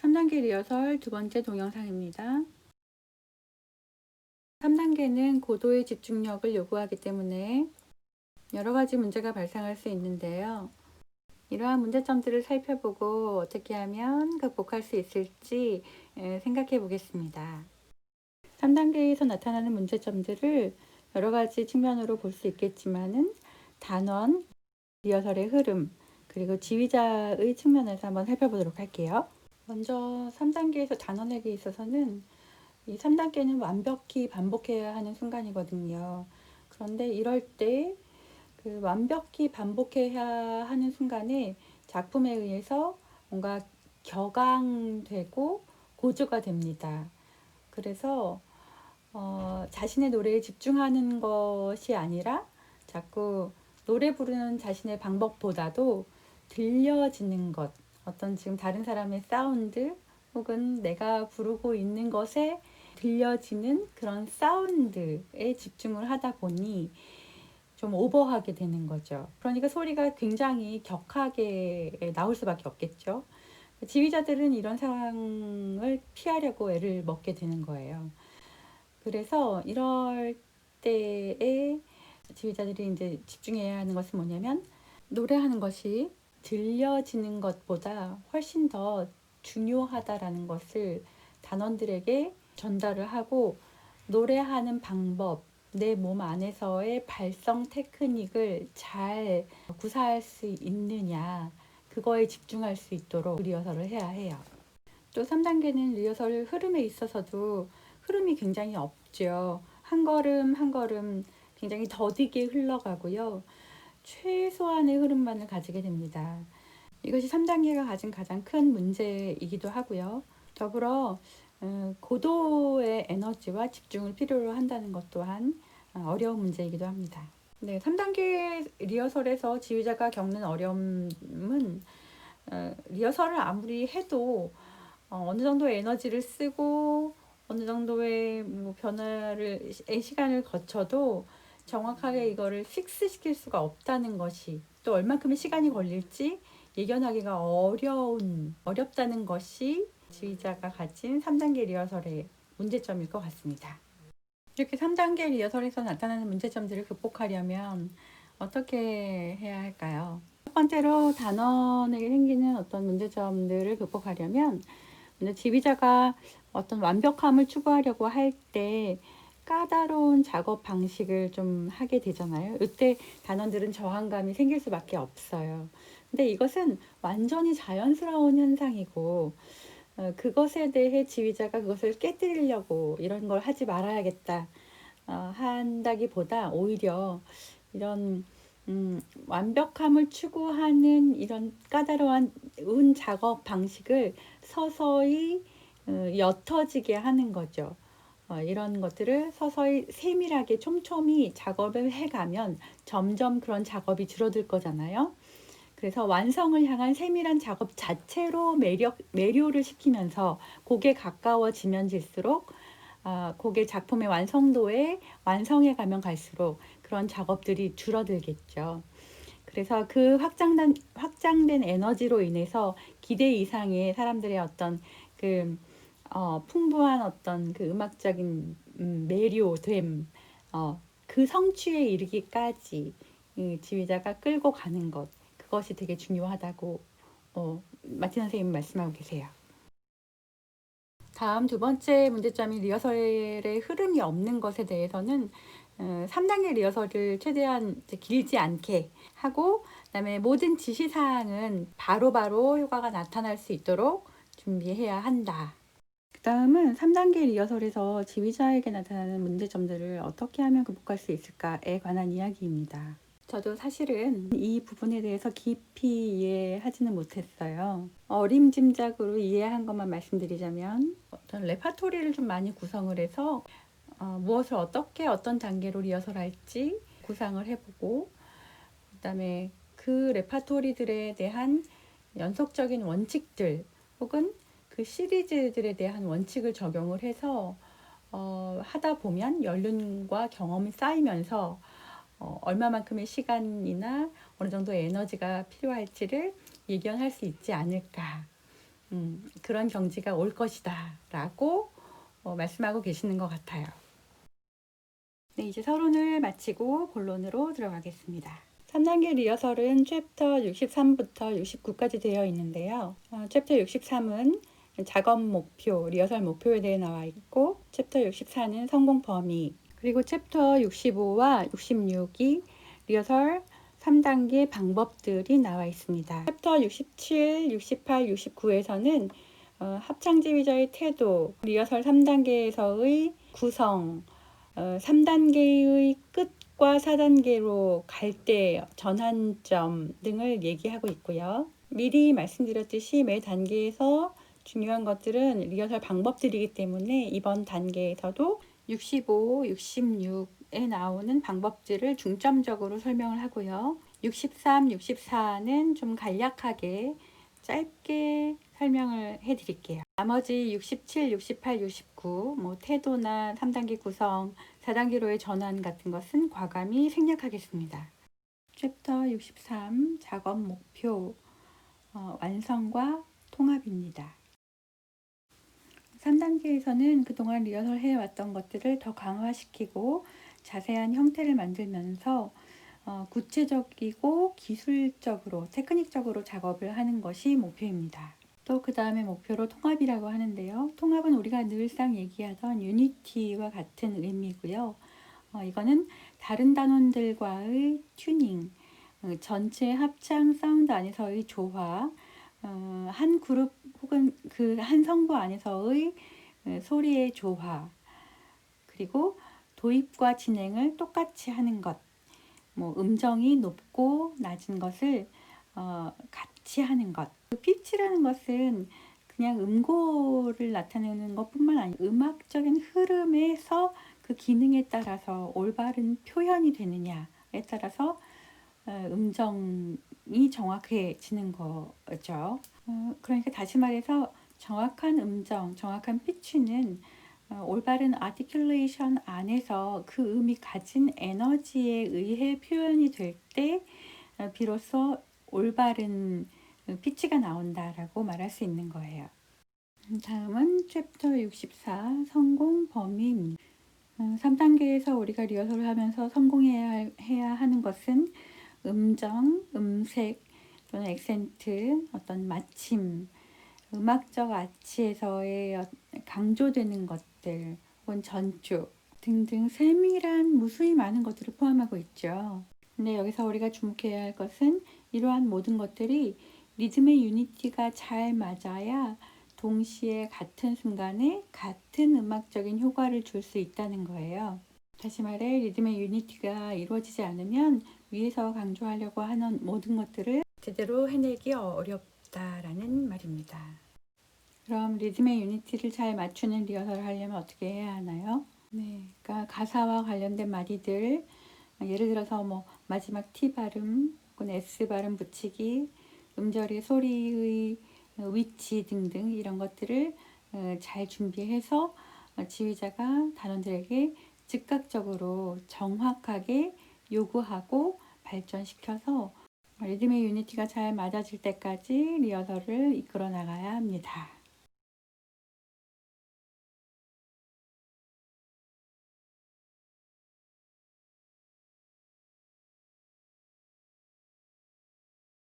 3단계 리허설 두 번째 동영상입니다. 3단계는 고도의 집중력을 요구하기 때문에 여러 가지 문제가 발생할 수 있는데요. 이러한 문제점들을 살펴보고 어떻게 하면 극복할 수 있을지 생각해 보겠습니다. 3단계에서 나타나는 문제점들을 여러 가지 측면으로 볼 수 있겠지만은 단원, 리허설의 흐름, 그리고 지휘자의 측면에서 한번 살펴보도록 할게요. 먼저 3단계에서 단원에게 있어서는 이 3단계는 완벽히 반복해야 하는 순간이거든요. 그런데 이럴 때 그 완벽히 반복해야 하는 순간에 작품에 의해서 뭔가 격앙되고 고조가 됩니다. 그래서 자신의 노래에 집중하는 것이 아니라 자꾸 노래 부르는 자신의 방법보다도 들려지는 것, 어떤 지금 다른 사람의 사운드 혹은 내가 부르고 있는 것에 들려지는 그런 사운드에 집중을 하다 보니 좀 오버하게 되는 거죠. 그러니까 소리가 굉장히 격하게 나올 수밖에 없겠죠. 지휘자들은 이런 상황을 피하려고 애를 먹게 되는 거예요. 그래서 이럴 때에 지휘자들이 이제 집중해야 하는 것은 뭐냐면 노래하는 것이 들려지는 것보다 훨씬 더 중요하다라는 것을 단원들에게 전달을 하고 노래하는 방법, 내 몸 안에서의 발성 테크닉을 잘 구사할 수 있느냐, 그거에 집중할 수 있도록 리허설을 해야 해요. 또 3단계는 리허설 흐름에 있어서도 흐름이 굉장히 없죠. 한 걸음 한 걸음 굉장히 더디게 흘러가고요. 최소한의 흐름만을 가지게 됩니다. 이것이 3단계가 가진 가장 큰 문제이기도 하고요. 더불어 고도의 에너지와 집중을 필요로 한다는 것 또한 어려운 문제이기도 합니다. 네, 3단계 리허설에서 지휘자가 겪는 어려움은 리허설을 아무리 해도 어느 정도의 에너지를 쓰고 어느 정도의 뭐 변화를 시간을 거쳐도 정확하게 이거를 픽스 시킬 수가 없다는 것이, 또 얼만큼의 시간이 걸릴지 예견하기가 어렵다는 것이 지휘자가 가진 3단계 리허설의 문제점일 것 같습니다. 이렇게 3단계 리허설에서 나타나는 문제점들을 극복하려면 어떻게 해야 할까요? 첫 번째로 단원에게 생기는 어떤 문제점들을 극복하려면 먼저 지휘자가 어떤 완벽함을 추구하려고 할 때 까다로운 작업 방식을 좀 하게 되잖아요. 이때 단원들은 저항감이 생길 수밖에 없어요. 근데 이것은 완전히 자연스러운 현상이고 그것에 대해 지휘자가 그것을 깨뜨리려고 이런 걸 하지 말아야겠다 한다기보다 오히려 이런 완벽함을 추구하는 이런 까다로운 작업 방식을 서서히 옅어지게 하는 거죠. 이런 것들을 서서히 세밀하게 촘촘히 작업을 해가면 점점 그런 작업이 줄어들 거잖아요. 그래서 완성을 향한 세밀한 작업 자체로 매료를 시키면서 곡에 가까워지면 질수록 곡의 작품의 완성도에 완성해 가면 갈수록 그런 작업들이 줄어들겠죠. 그래서 그 확장된 에너지로 인해서 기대 이상의 사람들의 어떤 그 풍부한 어떤 그 음악적인 매료됨, 그 성취에 이르기까지 지휘자가 끌고 가는 것, 그것이 되게 중요하다고 마틴 선생님 말씀하고 계세요. 다음 두 번째 문제점인 리허설의 흐름이 없는 것에 대해서는 3단계 리허설을 최대한 길지 않게 하고, 그다음에 모든 지시사항은 바로바로 효과가 나타날 수 있도록 준비해야 한다. 그 다음은 3단계 리허설에서 지휘자에게 나타나는 문제점들을 어떻게 하면 극복할 수 있을까에 관한 이야기입니다. 저도 사실은 이 부분에 대해서 깊이 이해하지는 못했어요. 어림짐작으로 이해한 것만 말씀드리자면 어떤 레파토리를 좀 많이 구성을 해서 무엇을 어떻게 어떤 단계로 리허설할지 구상을 해보고, 그다음에 그 레파토리들에 대한 연속적인 원칙들 혹은 그 시리즈들에 대한 원칙을 적용을 해서 하다 보면 연륜과 경험이 쌓이면서 얼마만큼의 시간이나 어느 정도의 에너지가 필요할지를 예견할 수 있지 않을까. 그런 경지가 올 것이다 라고 말씀하고 계시는 것 같아요. 네, 이제 서론을 마치고 본론으로 들어가겠습니다. 3단계 리허설은 챕터 63부터 69까지 되어 있는데요. 챕터 63은 작업 목표, 리허설 목표에 대해 나와 있고, 챕터 64는 성공 범위, 그리고 챕터 65와 66이 리허설 3단계 방법들이 나와 있습니다. 챕터 67, 68, 69에서는 합창지휘자의 태도, 리허설 3단계에서의 구성, 3단계의 끝과 4단계로 갈 때 전환점 등을 얘기하고 있고요. 미리 말씀드렸듯이 매 단계에서 중요한 것들은 리허설 방법들이기 때문에 이번 단계에서도 65, 66에 나오는 방법들을 중점적으로 설명을 하고요. 63, 64는 좀 간략하게 짧게 설명을 해 드릴게요. 나머지 67, 68, 69, 태도나 3단계 구성, 4단계로의 전환 같은 것은 과감히 생략하겠습니다. 챕터 63, 작업 목표, 완성과 통합입니다. 3단계에서는 그동안 리허설 해왔던 것들을 더 강화시키고 자세한 형태를 만들면서 구체적이고 기술적으로, 테크닉적으로 작업을 하는 것이 목표입니다. 또 그 다음에 목표로 통합이라고 하는데요. 통합은 우리가 늘상 얘기하던 유니티와 같은 의미고요. 이거는 다른 단원들과의 튜닝, 전체 합창 사운드 안에서의 조화, 한 그룹 혹은 그 한 성부 안에서의 소리의 조화, 그리고 도입과 진행을 똑같이 하는 것, 음정이 높고 낮은 것을 같이 하는 것. 그 피치라는 것은 그냥 음고를 나타내는 것뿐만 아니라 음악적인 흐름에서 그 기능에 따라서 올바른 표현이 되느냐에 따라서 음정이 정확해지는 거죠. 그러니까 다시 말해서 정확한 음정, 정확한 피치는 올바른 아티큘레이션 안에서 그 음이 가진 에너지에 의해 표현이 될 때 비로소 올바른 피치가 나온다라고 말할 수 있는 거예요. 다음은 챕터 64 성공 범위입니다. 3단계에서 우리가 리허설을 하면서 성공해야 하는 것은 음정, 음색 또는 액센트, 어떤 마침, 음악적 아치에서의 강조되는 것들 혹은 전주 등등 세밀한 무수히 많은 것들을 포함하고 있죠. 근데 여기서 우리가 주목해야 할 것은 이러한 모든 것들이 리듬의 유니티가 잘 맞아야 동시에 같은 순간에 같은 음악적인 효과를 줄 수 있다는 거예요. 다시 말해 리듬의 유니티가 이루어지지 않으면 위에서 강조하려고 하는 모든 것들을 제대로 해내기 어렵다라는 말입니다. 그럼 리듬의 유니티를 잘 맞추는 리허설을 하려면 어떻게 해야 하나요? 네, 그러니까 가사와 관련된 말이들, 예를 들어서 마지막 T 발음 혹은 S 발음 붙이기, 음절의 소리의 위치 등등 이런 것들을 잘 준비해서 지휘자가 단원들에게 즉각적으로 정확하게 요구하고 발전시켜서 리듬의 유니티가 잘 맞아질 때까지 리허설을 이끌어 나가야 합니다.